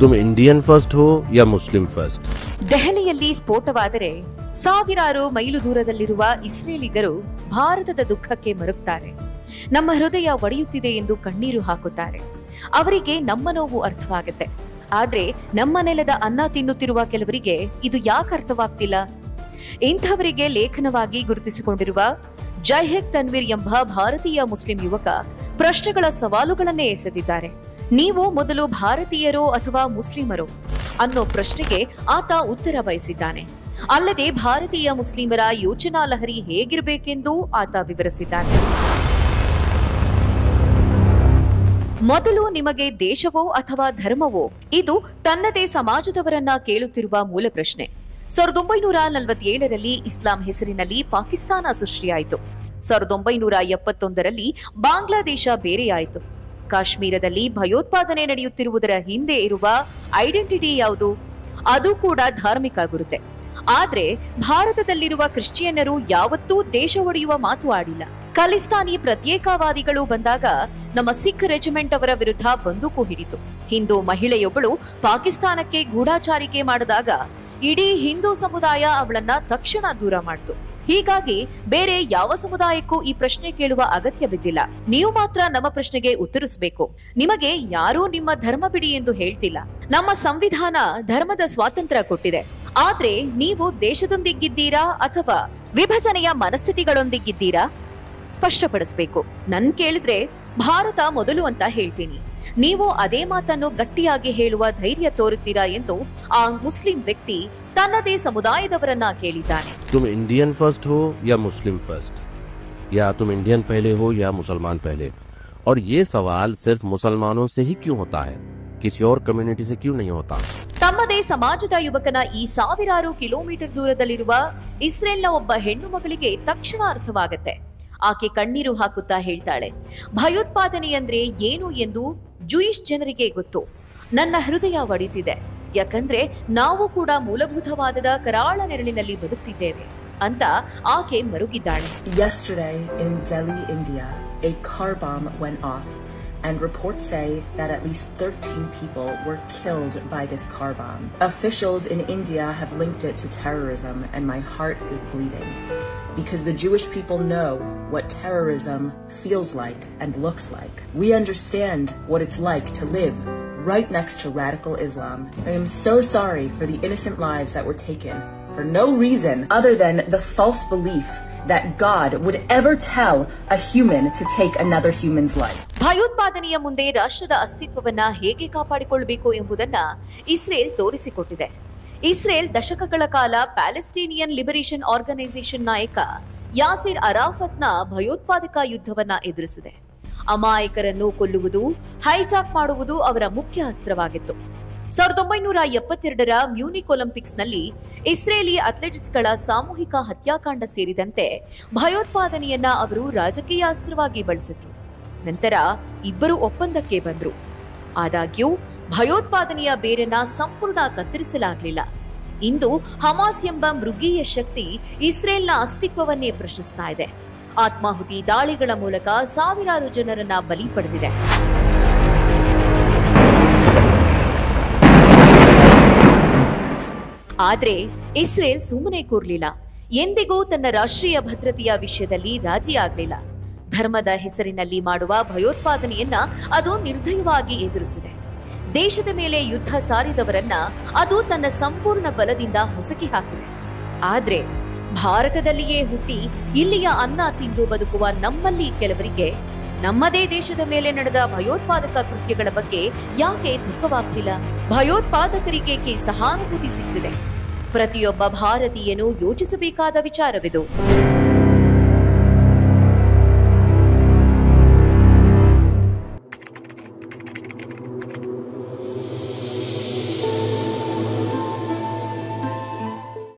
तुम Indian first हो या मुस्लिम फर्स्ट? ದೆಹಲಿಯಲ್ಲಿ ಸ್ಫೋಟವಾದರೆ ಸಾವಿರಾರು ಮೈಲು ದೂರದಲ್ಲಿರುವ ಇಸ್ರೇಲಿಗರು ಭಾರತದ ದುಃಖಕ್ಕೆ ಮರುಗುತ್ತಾರೆ. ನಮ್ಮ ಹೃದಯ ಒಡೆಯುತ್ತಿದೆ ಎಂದು ಕಣ್ಣೀರು ಹಾಕುತ್ತಾರೆ. ಅವರಿಗೆ ನಮ್ಮ ನೋವು ಅರ್ಥವಾಗುತ್ತೆ. ಆದ್ರೆ ನಮ್ಮ ನೆಲದ ಅನ್ನ ತಿನ್ನುತ್ತಿರುವ ಕೆಲವರಿಗೆ ಇದು ಯಾಕೆ ಅರ್ಥವಾಗ್ತಿಲ್ಲ? ಇಂಥವರಿಗೆ ಲೇಖನವಾಗಿ ಗುರುತಿಸಿಕೊಂಡಿರುವ ಜೈಹಿಕ್ ತನ್ವೀರ್ ಎಂಬ ಭಾರತೀಯ ಮುಸ್ಲಿಂ ಯುವಕ ಪ್ರಶ್ನೆಗಳ ಸವಾಲುಗಳನ್ನೇ ಎಸೆದಿದ್ದಾರೆ. ನೀವು ಮೊದಲು ಭಾರತೀಯರೋ ಅಥವಾ ಮುಸ್ಲಿಮರೋ ಅನ್ನೋ ಪ್ರಶ್ನೆಗೆ ಆತ ಉತ್ತರ ಬಯಸಿದ್ದಾನೆ. ಅಲ್ಲದೆ ಭಾರತೀಯ ಮುಸ್ಲಿಮರ ಯೋಚನಾ ಲಹರಿ ಹೇಗಿರಬೇಕೆಂದು ಆತ ವಿವರಿಸಿದ್ದಾನೆ. ಮೊದಲು ನಿಮಗೆ ದೇಶವೋ ಅಥವಾ ಧರ್ಮವೋ? ಇದು ತನ್ನದೇ ಸಮಾಜದವರನ್ನ ಕೇಳುತ್ತಿರುವ ಮೂಲ ಪ್ರಶ್ನೆ. 1947ರಲ್ಲಿ ಇಸ್ಲಾಂ ಹೆಸರಿನಲ್ಲಿ ಪಾಕಿಸ್ತಾನ ಸೃಷ್ಟಿಯಾಯಿತು. 1971ರಲ್ಲಿ ಬಾಂಗ್ಲಾದೇಶ ಬೇರೆಯಾಯಿತು. ಕಾಶ್ಮೀರದಲ್ಲಿ ಭಯೋತ್ಪಾದನೆ ನಡೆಯುತ್ತಿರುವುದರ ಹಿಂದೆ ಇರುವ ಐಡೆಂಟಿಟಿ ಯಾವುದು? ಅದು ಕೂಡ ಧಾರ್ಮಿಕ ಗುರುತೆ. ಆದ್ರೆ ಭಾರತದಲ್ಲಿರುವ ಕ್ರಿಶ್ಚಿಯನ್ನರು ಯಾವತ್ತೂ ದೇಶ ಒಡೆಯುವ ಮಾತು ಆಡಿಲ್ಲ. ಖಲಿಸ್ತಾನಿ ಪ್ರತ್ಯೇಕವಾದಿಗಳು ಬಂದಾಗ ನಮ್ಮ ಸಿಖ್ ರೆಜಿಮೆಂಟ್ ಅವರ ವಿರುದ್ಧ ಬಂದೂಕು ಹಿಡಿತು. ಹಿಂದೂ ಮಹಿಳೆಯೊಬ್ಬಳು ಪಾಕಿಸ್ತಾನಕ್ಕೆ ಗೂಢಾಚಾರಿಕೆ ಮಾಡಿದಾಗ ಇಡೀ ಹಿಂದೂ ಸಮುದಾಯ ಅವಳನ್ನ ತಕ್ಷಣ ದೂರ ಮಾಡಿತು. ಹೀಗಾಗಿ ಬೇರೆ ಯಾವ ಸಮುದಾಯಕ್ಕೂ ಈ ಪ್ರಶ್ನೆ ಕೇಳುವ ಅಗತ್ಯ ಬಿದ್ದಿಲ್ಲ. ನೀವು ಮಾತ್ರ ನಮ್ಮ ಪ್ರಶ್ನೆಗೆ ಉತ್ತರಿಸಬೇಕು. ನಿಮಗೆ ಯಾರೂ ನಿಮ್ಮ ಧರ್ಮ ಬಿಡಿ ಎಂದು ಹೇಳ್ತಿಲ್ಲ. ನಮ್ಮ ಸಂವಿಧಾನ ಧರ್ಮದ ಸ್ವಾತಂತ್ರ್ಯ ಕೊಟ್ಟಿದೆ. ಆದ್ರೆ ನೀವು ದೇಶದೊಂದಿಗಿದ್ದೀರಾ ಅಥವಾ ವಿಭಜನೆಯ ಮನಸ್ಥಿತಿಗಳೊಂದಿಗಿದ್ದೀರಾ? ಸ್ಪಷ್ಟಪಡಿಸಬೇಕು. ನನ್ ಕೇಳಿದ್ರೆ ಭಾರತ ಮೊದಲು ಅಂತ ಹೇಳ್ತೀನಿ. ನೀವು ಅದೇ ಮಾತನ್ನು ಗಟ್ಟಿಯಾಗಿ ಹೇಳುವ ಧೈರ್ಯ ತೋರುತ್ತೀರಾ ಎಂದು ಆ ಮುಸ್ಲಿಂ ವ್ಯಕ್ತಿ ತನ್ನದೇ ಸಮುದಾಯದವರನ್ನ ಕೇಳಿದ್ದಾನೆ. तुम इंडियन फर्स्ट हो या मुस्लिम फर्स्ट, या तुम इंडियन पहले हो या मुसलमान पहले? और ये सवाल सिर्फ मुसलमानों से ही क्यों होता है, किसी और कम्युनिटी से क्यों नहीं होता? ತಮ್ಮದೇ ಸಮಾಜದ ಯುವಕನ ಈ ಸಾವಿರಾರು ಕಿಲೋಮೀಟರ್ ದೂರದಲ್ಲಿರುವ ಇಸ್ರೇಲ್ನ ಒಬ್ಬ ಹೆಣ್ಣು ಮಗಳಿಗೆ ತಕ್ಷಣ ಅರ್ಥವಾಗುತ್ತೆ. ಆಕೆ ಕಣ್ಣೀರು ಹಾಕುತ್ತಾ ಹೇಳ್ತಾಳೆ, ಭಯೋತ್ಪಾದನೆ ಅಂದ್ರೆ ಏನು ಎಂದು ಜೂಯಿಷ್ ಜನರಿಗೆ ಗೊತ್ತು. ನನ್ನ ಹೃದಯ ಒಡೆಯುತ್ತಿದೆ, ಯಾಕಂದ್ರೆ ನಾವು ಕೂಡ ಮೂಲಭೂತವಾದದ ಕರಾಳ ನೆರಳಿನಲ್ಲಿ ಬದುಕ್ತಿದ್ದೇವೆ ಅಂತ ಆಕೆ ಮರುಗಿದ್ದಾಳೆ. Yesterday in Delhi, India, a car bomb went off, and reports say that at least 13 people were killed by this car bomb. Officials in India have linked it to terrorism, and my heart is bleeding. Because the Jewish people know what terrorism feels like and looks like. We understand what it's like to live right next to radical Islam. I am so sorry for the innocent lives that were taken for no reason other than the false belief that God would ever tell a human to take another human's life. ಭಯೋತ್ಪಾದನೆಯ ಮುಂದೆ ರಾಷ್ಟ್ರದ ಅಸ್ತಿತ್ವವನ್ನ ಹೇಗೆ ಕಾಪಾಡಿಕೊಳ್ಳಬೇಕು ಎಂಬುದನ್ನ Israel ತೋರಿಸಿಕೊಟ್ಟಿದೆ. Israel ದಶಕಗಳ ಕಾಲ ಪ್ಯಾಲೆಸ್ಟೀನಿಯನ್ liberation organisation ನಾಯಕ ಯಾಸಿರ್ ಅರಾಫತ್ನ ಭಯೋತ್ಪಾದಕ ಯುದ್ಧವನ್ನ ಎದುರಿಸಿದೆ. ಅಮಾಯಕರನ್ನು ಕೊಲ್ಲುವುದು, ಹೈಜಾಕ್ ಮಾಡುವುದು ಅವರ ಮುಖ್ಯ ಅಸ್ತ್ರವಾಗಿತ್ತು. 1972ರ ಮ್ಯೂನಿಕ್ ಒಲಿಂಪಿಕ್ಸ್ನಲ್ಲಿ ಇಸ್ರೇಲಿ ಅಥ್ಲೆಟಿಕ್ಸ್ಗಳ ಸಾಮೂಹಿಕ ಹತ್ಯಾಕಾಂಡ ಸೇರಿದಂತೆ ಭಯೋತ್ಪಾದನೆಯನ್ನ ಅವರು ರಾಜಕೀಯ ಅಸ್ತ್ರವಾಗಿ ಬಳಸಿದ್ರು. ನಂತರ ಇಬ್ಬರು ಒಪ್ಪಂದಕ್ಕೆ ಬಂದ್ರು. ಆದಾಗ್ಯೂ ಭಯೋತ್ಪಾದನೆಯ ಬೇರನ್ನ ಸಂಪೂರ್ಣ ಕತ್ತರಿಸಲಾಗಲಿಲ್ಲ. ಇಂದು ಹಮಾಸ್ ಎಂಬ ಮೃಗೀಯ ಶಕ್ತಿ ಇಸ್ರೇಲ್ನ ಅಸ್ತಿತ್ವವನ್ನೇ ಪ್ರಶ್ನಿಸ್ತಾ ಇದೆ. ಆತ್ಮಾಹುತಿ ದಾಳಿಗಳ ಮೂಲಕ ಸಾವಿರಾರು ಜನರನ್ನ ಬಲಿ ಪಡೆದಿದೆ. ಆದ್ರೆ ಇಸ್ರೇಲ್ ಸುಮ್ಮನೆ ಕೂರ್ಲಿಲ್ಲ. ಎಂದಿಗೂ ತನ್ನ ರಾಷ್ಟ್ರೀಯ ಭದ್ರತೆಯ ವಿಷಯದಲ್ಲಿ ರಾಜಿ ಆಗಲಿಲ್ಲ. ಧರ್ಮದ ಹೆಸರಿನಲ್ಲಿ ಮಾಡುವ ಭಯೋತ್ಪಾದನೆಯನ್ನ ಅದು ನಿರ್ದಯವಾಗಿ ಎದುರಿಸಿದೆ. ದೇಶದ ಮೇಲೆ ಯುದ್ಧ ಸಾರಿದವರನ್ನ ಅದು ತನ್ನ ಸಂಪೂರ್ಣ ಬಲದಿಂದ ಹೊಸಕಿ ಹಾಕಿದೆ. ಆದ್ರೆ ಭಾರತದಲ್ಲಿಯೇ ಹುಟ್ಟಿ ಇಲ್ಲಿಯ ಅನ್ನ ತಿಂದು ಬದುಕುವ ನಮ್ಮಲ್ಲಿ ಕೆಲವರಿಗೆ ನಮ್ಮದೇ ದೇಶದ ಮೇಲೆ ನಡೆದ ಭಯೋತ್ಪಾದಕ ಕೃತ್ಯಗಳ ಬಗ್ಗೆ ಯಾಕೆ ದುಃಖವಾಗ್ತಿಲ್ಲ? ಭಯೋತ್ಪಾದಕರಿಗೆ ಸಹಾನುಭೂತಿ ಸಿಗ್ತಿದೆ. ಪ್ರತಿಯೊಬ್ಬ ಭಾರತೀಯನು ಯೋಚಿಸಬೇಕಾದ ವಿಚಾರವಿದು.